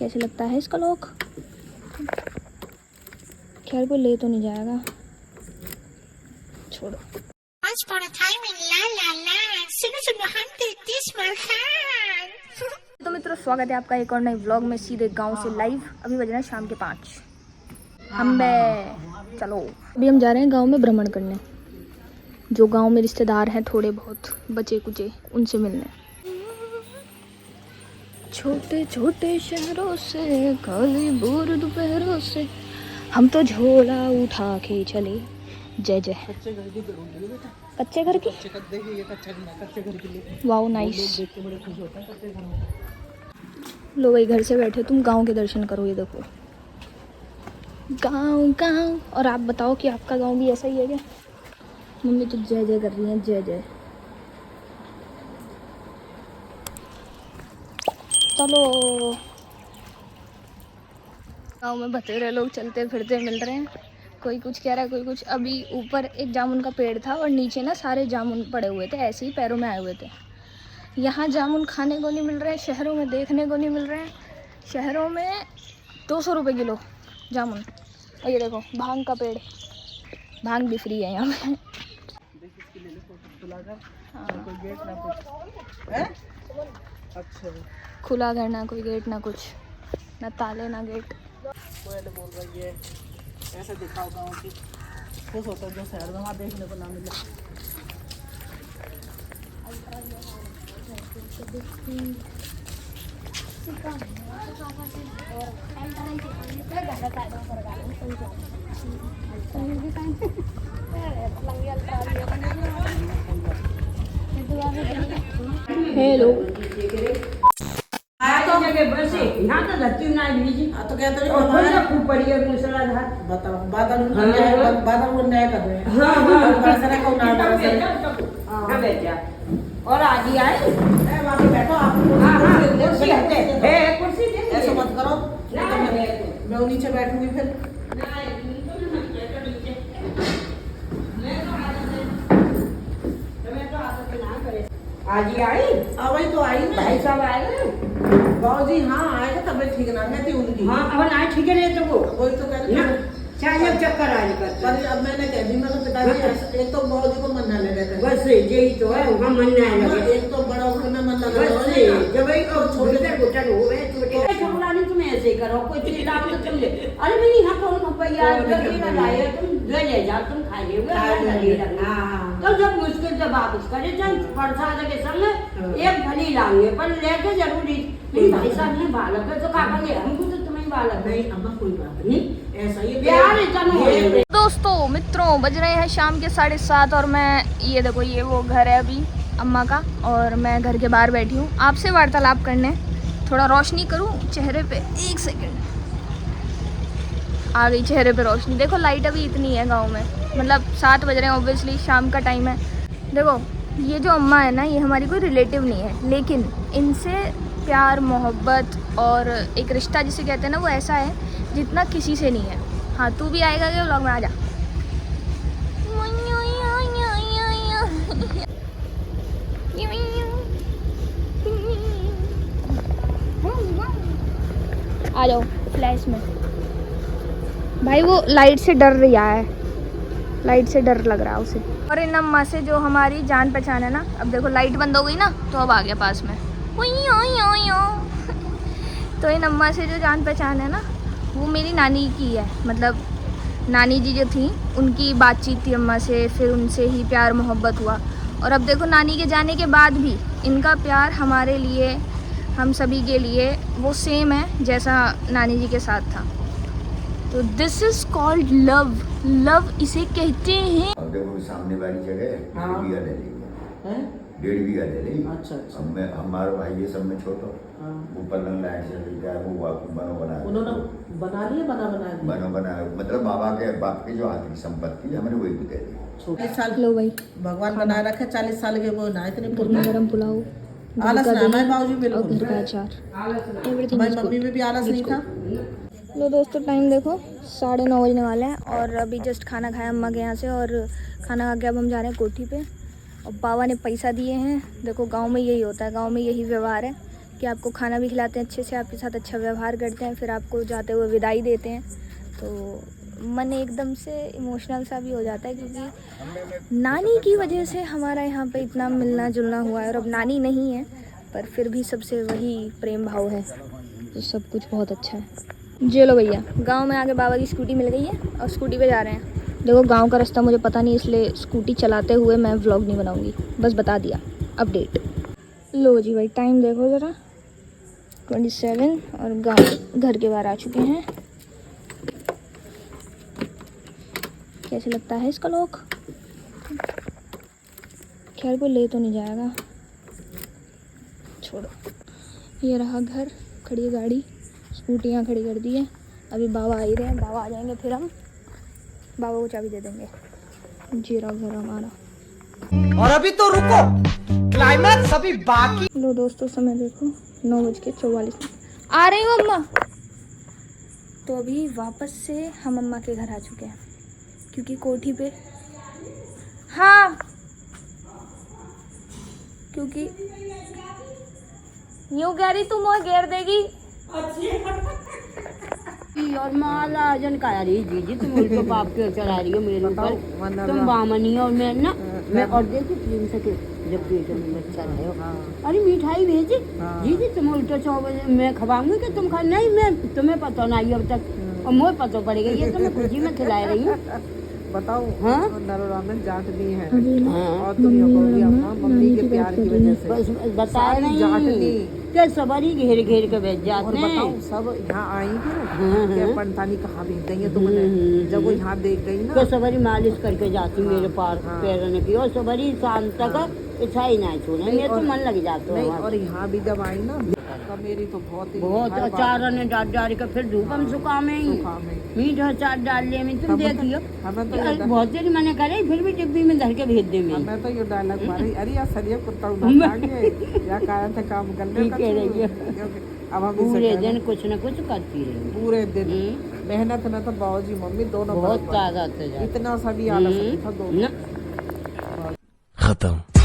कैसे लगता है इसका लॉक? खैर कोई ले तो नहीं जाएगा, छोड़ो। तो मित्रों स्वागत है आपका एक और नए व्लॉग में, सीधे गांव से लाइव। अभी बज रहे हैं शाम के 5। चलो अभी हम जा रहे हैं गांव में भ्रमण करने, जो गांव में रिश्तेदार हैं थोड़े बहुत बचे कुचे, उनसे मिलने। छोटे छोटे शहरों से काली बोर दोपहरों से हम तो झोला उठा के चले। जय जय। कच्चे घर की वाओ नाइस। लो भाई घर से बैठे तुम गांव के दर्शन करो। ये देखो गांव गांव। और आप बताओ कि आपका गांव भी ऐसा ही है क्या? मम्मी तो जय जय कर रही हैं, जय जय। चलो गांव में बतेरे लोग चलते फिरते मिल रहे हैं, कोई कुछ कह रहा है कोई कुछ। अभी ऊपर एक जामुन का पेड़ था और नीचे ना सारे जामुन पड़े हुए थे, ऐसे ही पैरों में आए हुए थे। यहाँ जामुन खाने को नहीं मिल रहे हैं, शहरों में देखने को नहीं मिल रहे हैं। शहरों में 200 रुपये किलो जामुन। और ये देखो भांग का पेड़, भांग भी फ्री है यहाँ पे। खुला घर ना कोई गेट ना कुछ, ना ताले ना गेट। बोल रही है ऐसे दिखाओ गाँव की, खुश होता है जो शहर में वहाँ देखने को ना मिले। हेलो तो कहते हैं खूब पड़ी है मूसलाधार। बताओ बादल बादल बन जाएगा और आजी आए वहाँ पे बैठो आप। कुर्सी ऐसा मत करो, मैं नीचे बैठूंगी फिर। आजी आई वही तो आई ना, भाई साहब आए बाबू जी। हाँ आए थे, तबियत ठीक ना थी उनकी। हाँ अब ना ठीक है तो वो वही तो कह रही चाहे चक्कर आने का। पर अब मैंने कह दी, मैं तो पिताजी एक तो बाबू जी को मन ना लगे थे। बस यही तो है, उनका मन नहीं लगे। एक तो बड़ा घर में मन लगा जब छोटे से गुटर हो गए छोटे छोकरानी तुम ऐसे करो, कोई चीज लाओ तो तुम ले। अरे मैं यहाँ कौन भैया तुम ले जाओ, तुम खा ले। तो जब मुश्किल से वापस करे प्रसाद के संग एक भली लाएंगे, पर लेके जरूरी। भाई साहब ने बालक है तो का करेंगे, हमको तो तुम्हें बालक नहीं। अब कोई बात नहीं, ऐसा ही प्यार इतना। दोस्तों मित्रों बज रहे हैं शाम के 7:30 और मैं ये देखो ये वो घर है अभी अम्मा का, और मैं घर के बाहर बैठी हूँ आपसे वार्तालाप करने। थोड़ा रोशनी करूँ चेहरे पे, 1 सेकंड। आ गई चेहरे पे रोशनी। देखो लाइट अभी इतनी है गांव में, मतलब 7 बज रहे हैं, ऑब्वियसली शाम का टाइम है। देखो ये जो अम्मा है ना, ये हमारी कोई रिलेटिव नहीं है, लेकिन इनसे प्यार मोहब्बत और एक रिश्ता जिसे कहते हैं ना, वो ऐसा है जितना किसी से नहीं है। हाँ तू भी आएगा क्या व्लॉग में? आ जा। आ जाओ फ्लैश में। भाई वो लाइट से डर रहा है, लाइट से डर लग रहा है उसे। और इन अम्मा से जो हमारी जान पहचान है ना, अब देखो लाइट बंद हो गई ना तो अब आ गया पास में। तो इन अम्मा से जो जान पहचान है ना, वो मेरी नानी की है। मतलब नानी जी जो थी उनकी बातचीत थी अम्मा से, फिर उनसे ही प्यार मोहब्बत हुआ। और अब देखो नानी के जाने के बाद भी इनका प्यार हमारे लिए, हम सभी के लिए वो सेम है जैसा नानी जी के साथ था। तो this is called love. Love इसे कहते हैं। अब देखो सामने वाली जगह 1.5 बीघा ले लेंगे, 1.5 बीघा ले लेंगे। अच्छा। अब मैं हमारा भाई ये सब में छोटा वो पलंग लाइट से लेकर वो बनो बनाया, उन्होंने बना लिया, बनो बनाया। मतलब बाबा के बाप की जो आर्थिक संपत्ति हमने वही दे दी। 40 साल लो भाई भगवान बनाए रखे, 40 साल के वो ना इतने गरम पुलाव, आलस ना है बाबूजी और बिल्कुल। घर का अचार, एवरीथिंग। हमारी मम्मी में भी आलस नहीं था। लो दोस्तों टाइम देखो 9:30 बजने वाले हैं और अभी जस्ट खाना खाया अम्मा के यहाँ से, और खाना खा के अब हम जा रहे हैं कोठी पे। और बाबा ने पैसा दिए हैं। देखो गांव में यही होता है, गांव में यही व्यवहार है कि आपको खाना भी खिलाते हैं अच्छे से, आपके साथ अच्छा व्यवहार करते हैं, फिर आपको जाते हुए विदाई देते हैं, तो मन एकदम से इमोशनल सा भी हो जाता है, क्योंकि नानी की वजह से हमारा यहाँ पे इतना मिलना जुलना हुआ है। और अब नानी नहीं है, पर फिर भी सबसे वही प्रेम भाव है, तो सब कुछ बहुत अच्छा है। चलो भैया, गांव में आके बाबा की स्कूटी मिल गई है और स्कूटी पे जा रहे हैं। देखो गांव का रास्ता मुझे पता नहीं, इसलिए स्कूटी चलाते हुए मैं व्लॉग नहीं बनाऊंगी, बस बता दिया अपडेट। लो जी भाई, टाइम देखो ज़रा, 27 और गांव घर के बाहर आ चुके हैं। कैसे लगता है इसका लॉक? खैर कोई ले तो नहीं जाएगा, छोड़ो। ये रहा घर, खड़ी है गाड़ी, स्कूटी यहाँ खड़ी कर दी है। अभी बाबा आ ही रहे हैं, बाबा आ जाएंगे फिर हम बाबा को चाबी दे देंगे। जी रहा घर हमारा। और अभी तो रुको, क्लाइमैक्स अभी बाकी। लो दोस्तों, समय देखो 9:44 आ रही हूँ अम्मा। तो अभी वापस से हम अम्मा के घर आ चुके हैं, क्योंकि कोठी पे, हाँ क्योंकि यूँ कह रही तुम और घेर देगी। और माला जन का रही जी तुम उल्टो पाप के चढ़ा रही हो मेरे ऊपर, तुम बामनी और मैं ना मैं और देखी प्रेम से जब पेट में बच्चा रहे हो। अरे मिठाई भेजी जी तुम उल्टो 6 बजे मैं खवाऊंगी कि तुम खा नहीं, मैं तुम्हें पता नहीं अब तक, और मुझे पता पड़ेगा ये तुम्हें खुशी में खिला रही हूँ। बताओ, हाँ? नरोरा जाट दी है और तुम ये कहोगी अम्मा मम्मी के प्यार की वजह से बस बताया नहीं क्या सवारी घेर घेर के बैठ जाते हैं। बताओ सब यहाँ आई क्या पंतानी कहाँ भेज देंगे तुमने, जब वो यहाँ देख गई ना तो सवारी मालिश करके जाती मेरे पैरों की, और सवारी शाम तक इच्छा ही ना छोड़े, मेरे तो मन लग जाता है। और यहाँ भी जब आई ना तो मेरी तो बहुत अचार ने डाल डाल के फिर धूप हम सुखा में ही मीठा अचार डाल ले में तुम देख लियो। बहुत देर मैंने करे फिर भी डिब्बी में धर के भेज दे मैं तो ये डायलॉग मारी, अरे यार सरिया कुत्ता उठाएंगे या काया था काम कर ले अब हम पूरे दिन कुछ न कुछ करती रही, पूरे दिन मेहनत में तो बाबूजी मम्मी दोनों बहुत ज्यादा इतना सा भी आलस नहीं था दोनों। खत्म।